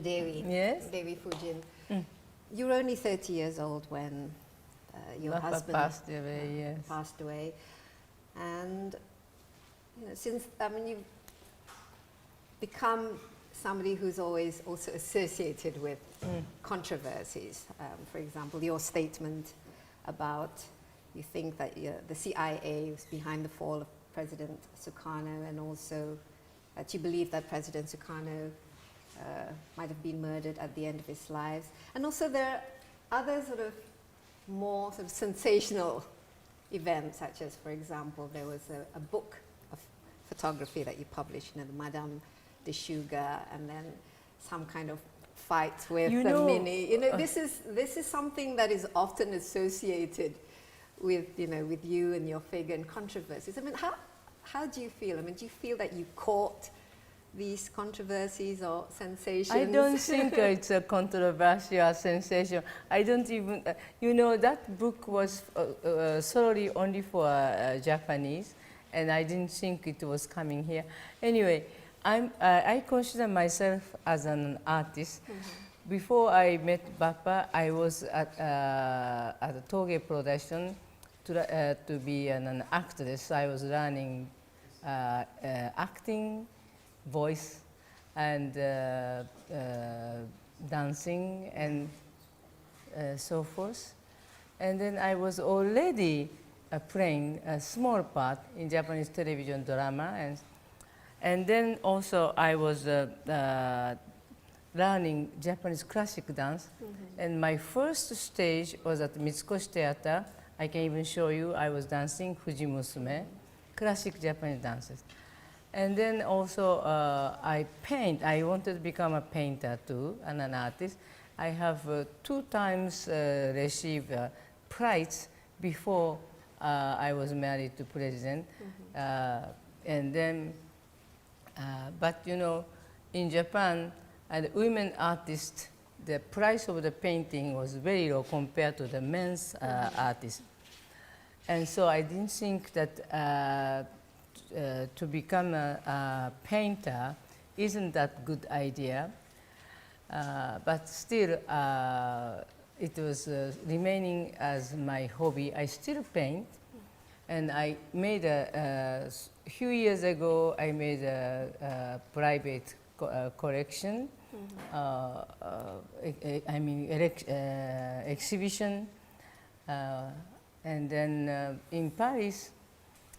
Dewi. Yes. Dewi Fujin. You were only 30 years old when your Papa husband passed away, yes. passed away. And since, you've become somebody who's always also associated with controversies. For example, your statement about you think that the CIA was behind the fall of President Sukarno, and also that you believe that President Sukarno might have been murdered at the end of his life. And also there are other sort of more sort of sensational events, such as, for example, there was a book of photography that you published, the Madame de Sugar, and then some kind of fight with the Mini. This is something that is often associated with with you and your figure and controversies. I mean, how do you feel? I mean, do you feel that you caught these controversies or sensations? I don't think it's a controversy or sensation. I don't even, that book was solely only for Japanese, and I didn't think it was coming here. Anyway, I consider myself as an artist. Before I met Bappa, I was at a Toge production to be an actress. I was learning acting, voice, and dancing, and so forth. And then I was already playing a small part in Japanese television drama, and then also I was learning Japanese classic dance. And my first stage was at Mitsukoshi Theater. I can even show you. I was dancing Fujimusume, classic Japanese dances. And then also I paint. I wanted to become a painter too, and an artist. I have 2 times received prize before I was married to President. And then, but in Japan, the women artists, the price of the painting was very low compared to the men's artists. And so I didn't think that to become a painter isn't that good idea. But still, it was remaining as my hobby. I still paint. And I made a few years ago, I made a private collection. Exhibition. And then in Paris,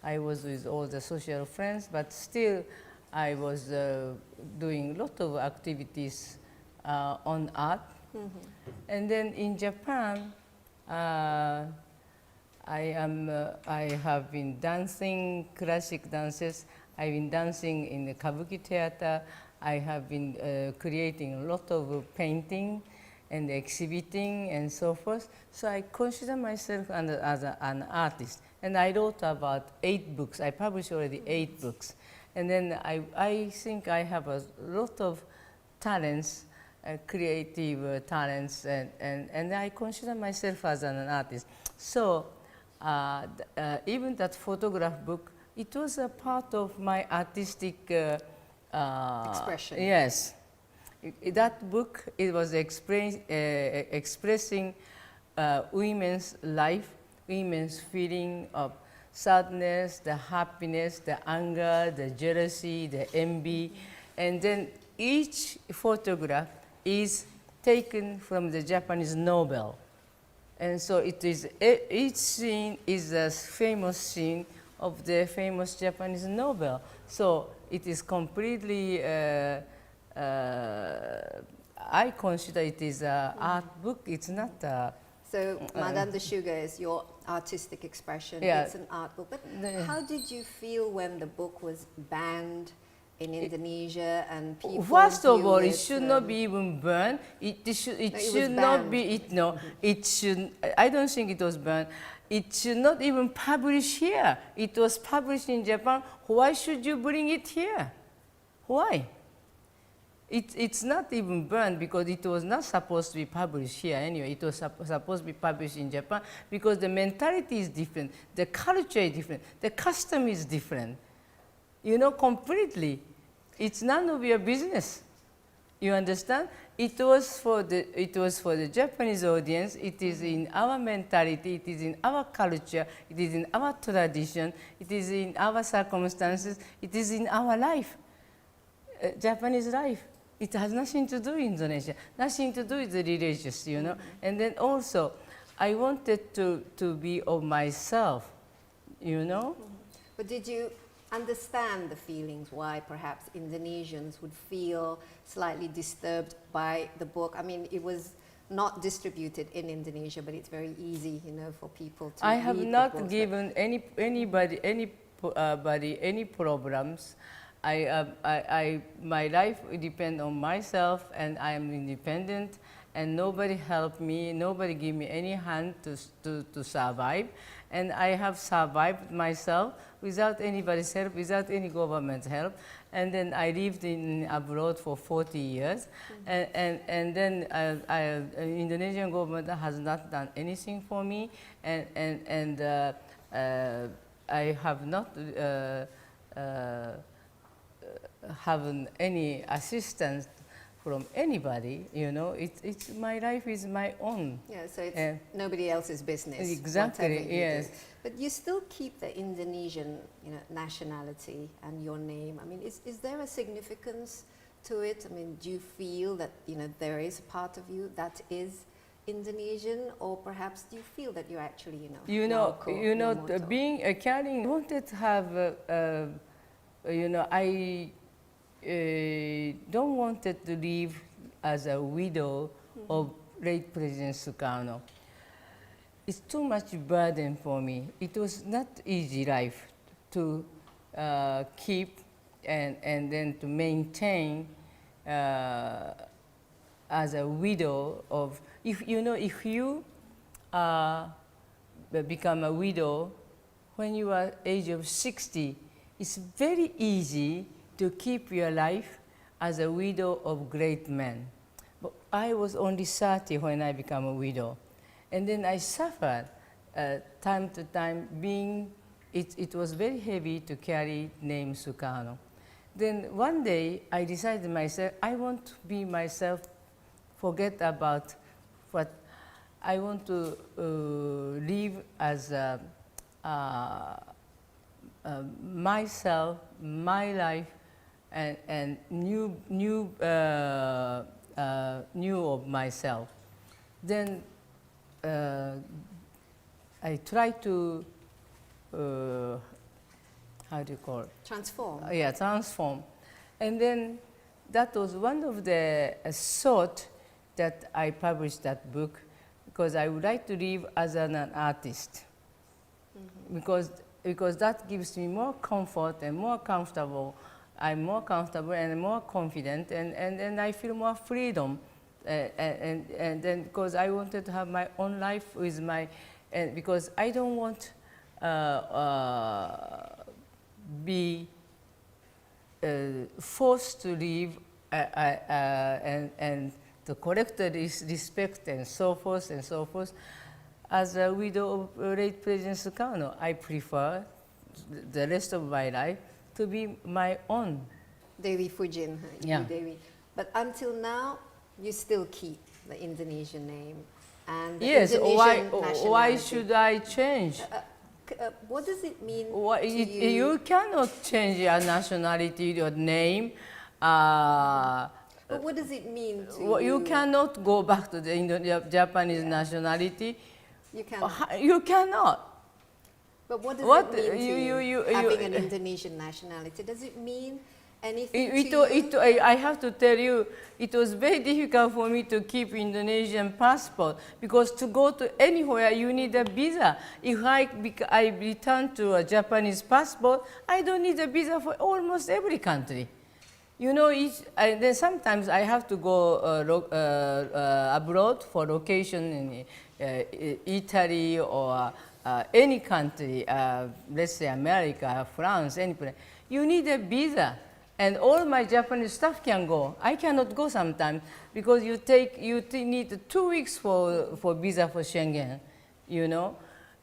I was with all the social friends, but still I was doing a lot of activities on art. And then in Japan, I have been dancing classic dances. I've been dancing in the Kabuki theater. I have been creating a lot of painting and exhibiting and so forth. So I consider myself as an artist. And I wrote about 8 books. I published already 8 books. And then I think I have a lot of talents, creative talents, and I consider myself as an artist. So even that photograph book, it was a part of my artistic expression. Yes. That book, it was expressing women's life, women's feeling of sadness, the happiness, the anger, the jealousy, the envy. And then each photograph is taken from the Japanese novel. And so it is, each scene is a famous scene of the famous Japanese novel. So it is completely, I consider it is an art book. It's not a... So Madame de Sugar is your artistic expression. Yeah. It's an art book. But how did you feel when the book was banned in Indonesia and people? First of all, it should not be even burned. It should not be. It should. I don't think it was burned. It should not even publish here. It was published in Japan. Why should you bring it here? Why? It's not even burned because it was not supposed to be published here anyway. It was supposed to be published in Japan because the mentality is different, the culture is different, the custom is different. Completely. It's none of your business. You understand? It was for the Japanese audience. It is in our mentality. It is in our culture. It is in our tradition. It is in our circumstances. It is in our life, Japanese life. It has nothing to do with Indonesia. Nothing to do with the religious, you know. And then also, I wanted to be of myself, you know. But did you understand the feelings why perhaps Indonesians would feel slightly disturbed by the book? I mean, it was not distributed in Indonesia, but it's very easy, you know, for people to I have read the not books. given anybody any problems. My life depends on myself, and I am independent, and nobody helped me, nobody gave me any hand to survive, and I have survived myself without anybody's help, without any government's help, and then I lived in abroad for 40 years, and then Indonesian government has not done anything for me, and I have not haven't any assistance from anybody, you know. It's my life is my own. Yeah, so it's nobody else's business. Exactly, whatever you yes. do. But you still keep the Indonesian, you know, nationality and your name. I mean, is there a significance to it? I mean, do you feel that, you know, there is a part of you that is Indonesian, or perhaps do you feel that you're actually, local, being a carrying, I wanted to have, I don't wanted to live as a widow of late President Soekarno. It's too much burden for me. It was not easy life to keep and then to maintain as a widow of, if you become a widow when you are age of 60, it's very easy to keep your life as a widow of great men. But I was only 30 when I became a widow. And then I suffered time to time being, it was very heavy to carry name Soekarno. Then one day I decided myself, I want to be myself, forget about what I want to live as myself, my life, and new of myself. Then I try to how do you call it? Transform. Yeah, transform. And then that was one of the thought that I published that book, because I would like to live as an artist, because that gives me more comfort and more comfortable. I'm more comfortable and more confident, and I feel more freedom. And then because I wanted to have my own life with my, because I don't want be forced to live and to collect the respect and so forth and so forth. As a widow of late President Soekarno, I prefer the rest of my life to be my own. Dewi Fujin, Yeah. Dewi. But until now, you still keep the Indonesian name and the Yes, Indonesian why nationality. should I change? What does it mean to you? You cannot change your nationality, your name. But what does it mean to you? You cannot go back to the Japanese nationality. You cannot. You cannot. But what does What it mean to you, having an you- Indonesian nationality? Does it mean anything I have to tell you, it was very difficult for me to keep Indonesian passport, because to go to anywhere you need a visa. If I return to a Japanese passport, I don't need a visa for almost every country. You know, then sometimes I have to go abroad for location in Italy or any country, let's say America, France, any place. You need a visa. And all my Japanese staff can go. I cannot go sometimes because you need 2 weeks for visa for Schengen, you know,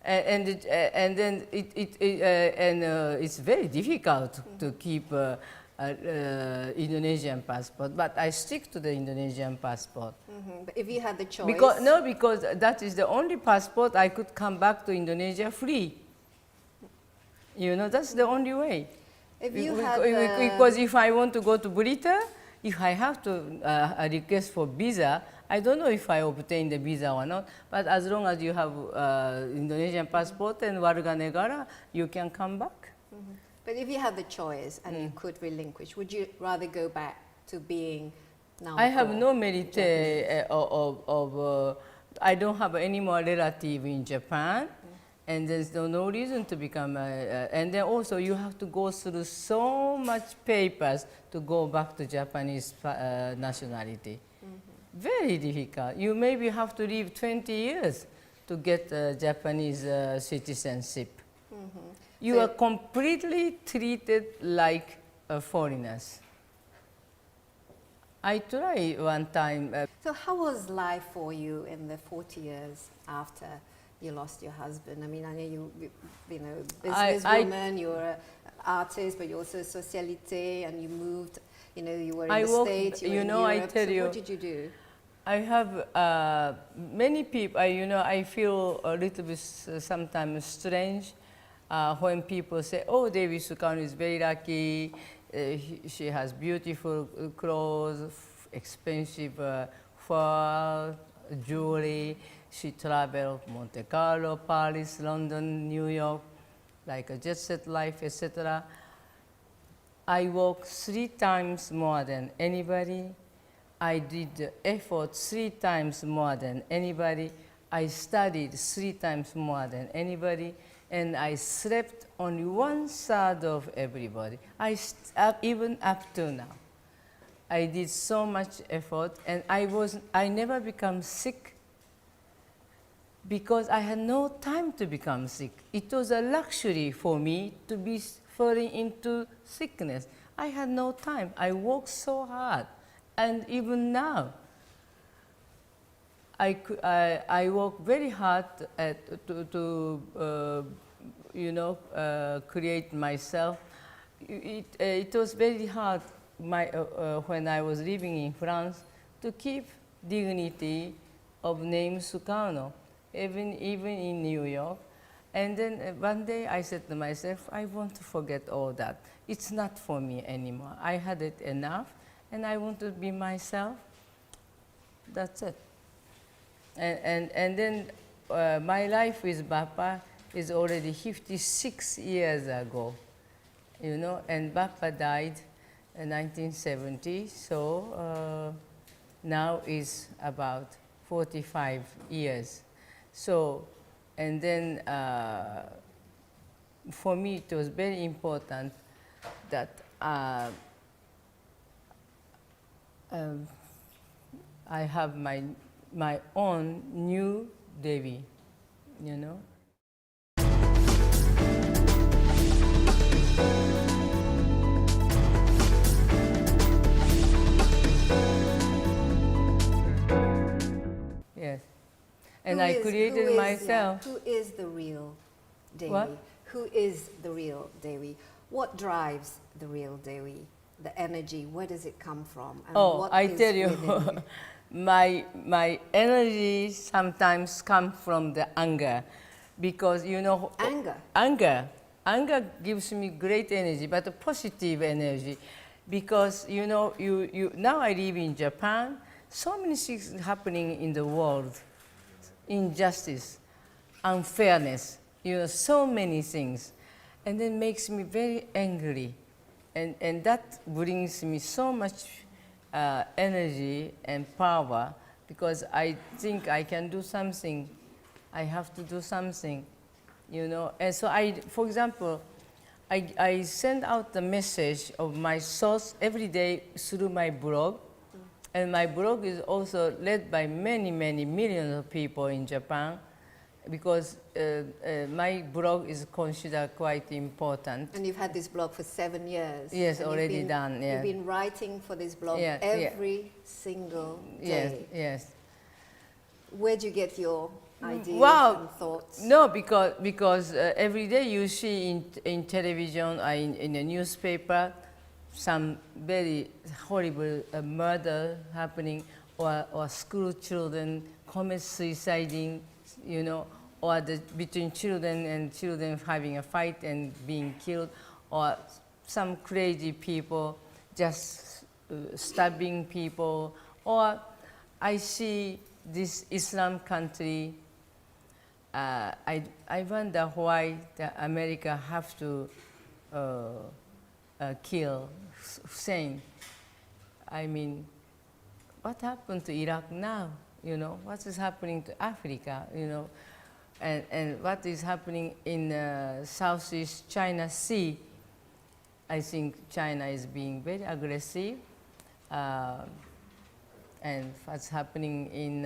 and then it's very difficult to keep Indonesian passport, but I stick to the Indonesian passport. But if you had the choice, Because that is the only passport I could come back to Indonesia free. You know, that's the only way. if you Because if I want to go to Burita, if I have to request for visa, I don't know if I obtain the visa or not, but as long as you have Indonesian passport and warga negara, you can come back. But if you had the choice and you could relinquish, would you rather go back to being now? I have no merit I don't have any more relative in Japan, and there's no reason to become and then also you have to go through so much papers to go back to Japanese nationality. Very difficult. You maybe have to live 20 years to get Japanese citizenship. You So- are completely treated like foreigners. I tried one time. So how was life for you in the 40 years after you lost your husband? I mean, I know you know, businesswoman, you're an artist, but you're also a socialité, and you moved, you know, you were in the States, you were in Europe. I tell you, what did you do? I have many people, you know, I feel a little bit sometimes strange when people say, oh, Devi Soekarno is very lucky, she has beautiful clothes, expensive fur, jewelry, she traveled Monte Carlo, Paris, London, New York, like a jet set life, etc. I work 3 times more than anybody. I did the effort 3 times more than anybody. I studied 3 times more than anybody. And I slept only 1/3 of everybody. Even up to now. I did so much effort, and I never become sick because I had no time to become sick. It was a luxury for me to be falling into sickness. I had no time. I worked so hard. And even now, I work very hard to you know, create myself. It was very hard when I was living in France to keep dignity of name Soekarno, even in New York. And then one day I said to myself, I want to forget all that. It's not for me anymore. I had it enough. And I want to be myself. That's it. And then my life with Bappa is already 56 years ago, you know, and Bappa died in 1970, so now is about 45 years. So, and then for me it was very important that I have my own new Devi, you know. Yes, and I created myself. Who is the real Devi? What? Who is the real Devi? What drives the real Devi? The energy, where does it come from? And what I is tell you, within you? my energy sometimes comes from the anger, because you know. Anger gives me great energy, but a positive energy, because you know now I live in Japan. So many things happening in the world, injustice, unfairness, you know, so many things, and it makes me very angry. And that brings me so much energy and power, because I think I can do something. I have to do something, you know. And so for example, I send out the message of my thoughts every day through my blog. And my blog is also read by many, many millions of people in Japan, because my blog is considered quite important. And you've had this blog for 7 years. Yes, and already done. Yeah. You've been writing for this blog every single day. Yes. Where do you get your ideas and thoughts? No, because every day you see in television or in a newspaper, some very horrible murder happening, or school children commit suiciding, you know, or between children and children having a fight and being killed, or some crazy people just stabbing people, or I see this Islam country. I wonder why America have to kill Hussein. I mean, what happened to Iraq now? You know, what is happening to Africa? You know, and what is happening in Southeast China Sea? I think China is being very aggressive, and what's happening in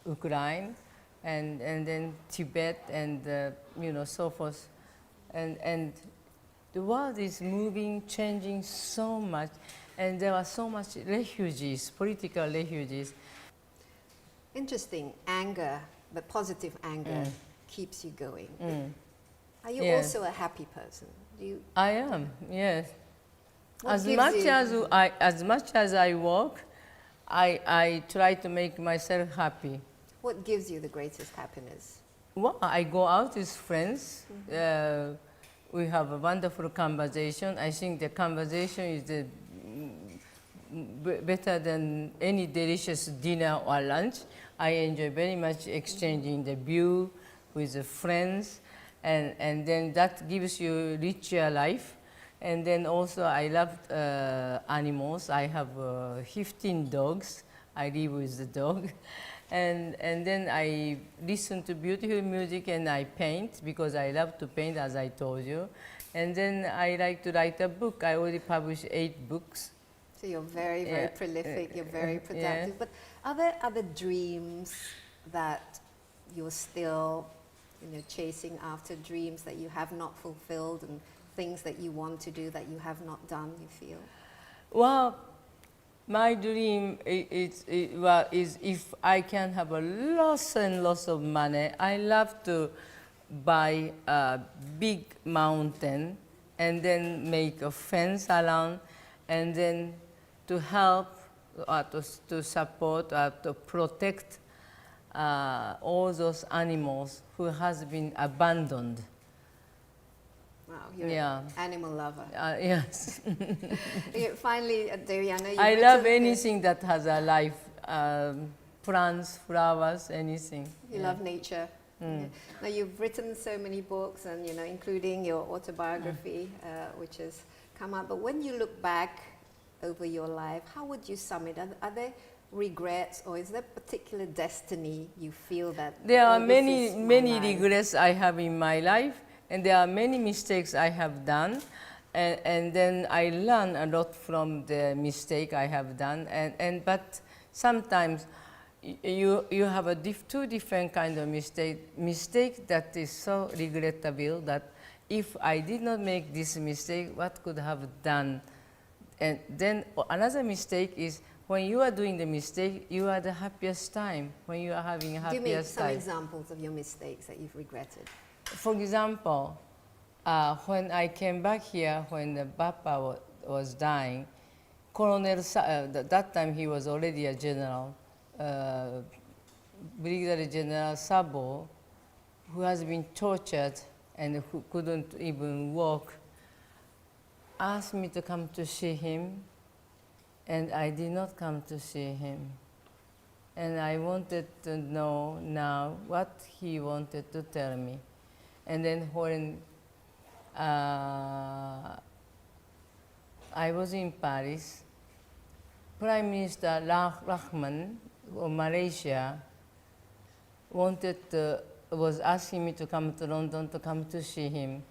Ukraine, and then Tibet, and you know, so forth, and the world is moving, changing so much, and there are so much refugees, political refugees. Interesting. Anger, but positive anger keeps you going. Are you Yes. also a happy person? Do you, I am, yes. What As gives much you- as much as I work, I try to make myself happy. what gives you the greatest happiness? Well, I go out with friends. We have a wonderful conversation. I think the conversation is better than any delicious dinner or lunch. I enjoy very much exchanging the view with the friends, and then that gives you richer life. And then also I love animals. I have 15 dogs. I live with the dog. And then I listen to beautiful music and I paint because I love to paint, as I told you. And then I like to write a book. I already published 8 books. So you're very, very Yeah. prolific, you're very Yeah. productive. But are there other dreams that you're still, you know, chasing after, dreams that you have not fulfilled, and things that you want to do that you have not done, you feel? Well, my dream is if I can have a lots and lots of money, I love to buy a big mountain and then make a fence around, and then to help, to support, to protect all those animals who has been abandoned. Wow, you're Yeah. an animal lover. Yes. Finally, Dariana, you've I love written- anything that has a life, plants, flowers, anything. You love nature. Yeah. Now you've written so many books, and you know, including your autobiography, which has come out. But when you look back over your life, how would you sum it? Are there regrets, or is there particular destiny you feel that? There are "Oh, this many, is my many life"? regrets I have in my life, and there are many mistakes I have done, and then I learn a lot from the mistake I have done, but sometimes you have a two different kind of mistake that is so regrettable that if I did not make this mistake, what could I have done? And then another mistake is when you are doing the mistake, you are the happiest time, when you are having a Give me happiest some time. examples of your mistakes that you've regretted. For example, when I came back here, when the Bappa was dying, that time he was already a general, Brigadier General Sabo, who has been tortured and who couldn't even walk, asked me to come to see him, and I did not come to see him. And I wanted to know now what he wanted to tell me. And then when I was in Paris, Prime Minister Rahman of Malaysia was asking me to come to London to come to see him.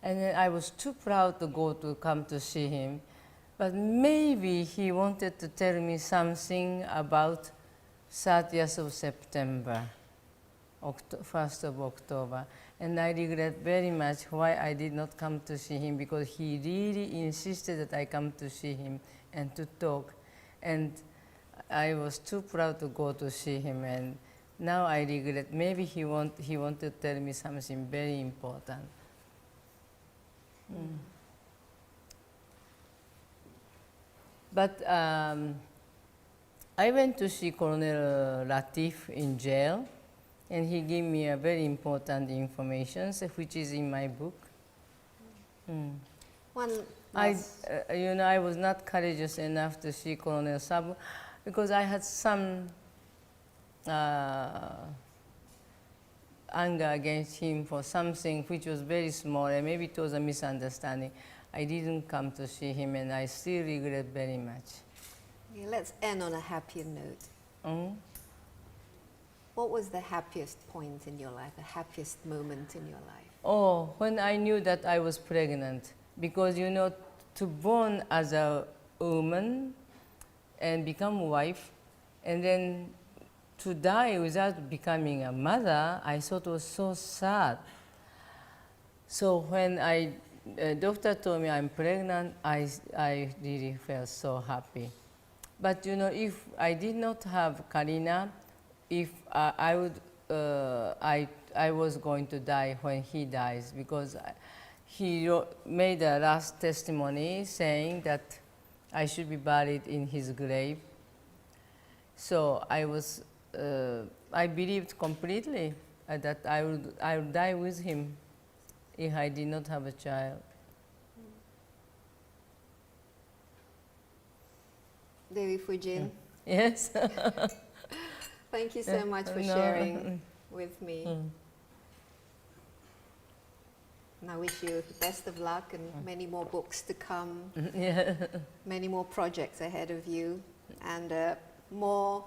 And then I was too proud to come to see him. But maybe he wanted to tell me something about 30th of September, 1st of October. And I regret very much why I did not come to see him, because he really insisted that I come to see him and to talk. And I was too proud to go to see him. And Now I regret. Maybe he want to tell me something very important. But I went to see Colonel Latif in jail, and he gave me a very important information, which is in my book. One I was not courageous enough to see Colonel Sabu because I had some anger against him for something which was very small, and maybe it was a misunderstanding. I didn't come to see him, and I still regret very much. Yeah, let's end on a happier note. What was the happiest point in your life, the happiest moment in your life? Oh, when I knew that I was pregnant. Because, to born as a woman and become a wife, and then to die without becoming a mother, I thought it was so sad. So when doctor told me I'm pregnant, I really felt so happy. But if I did not have Karina, if I was going to die when he dies, because he made a last testimony saying that I should be buried in his grave. So I believed completely that I would die with him if I did not have a child. Devi Fujin, Yes. thank you so much for sharing with me. And I wish you the best of luck and many more books to come, many more projects ahead of you, and more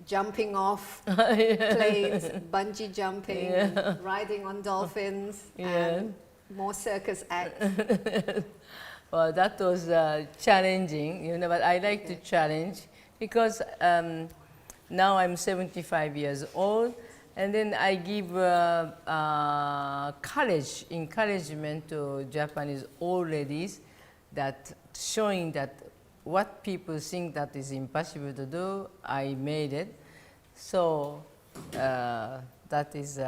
jumping off planes, bungee jumping, and riding on dolphins, and more circus acts. Well, that was challenging, but I like to challenge because now I'm 75 years old, and then I give encouragement to Japanese old ladies, that showing that what people think that is impossible to do, I made it. So that is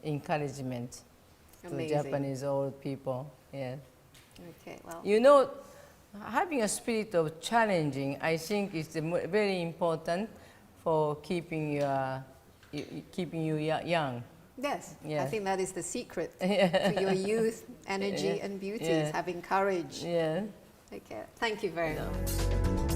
encouragement to Japanese old people. Yeah. Okay, well. Having a spirit of challenging, I think, is very important for keeping you young. Yes, Yeah. I think that is the secret to your youth, energy, and beauty, is having courage. Yeah. Okay, thank you very much.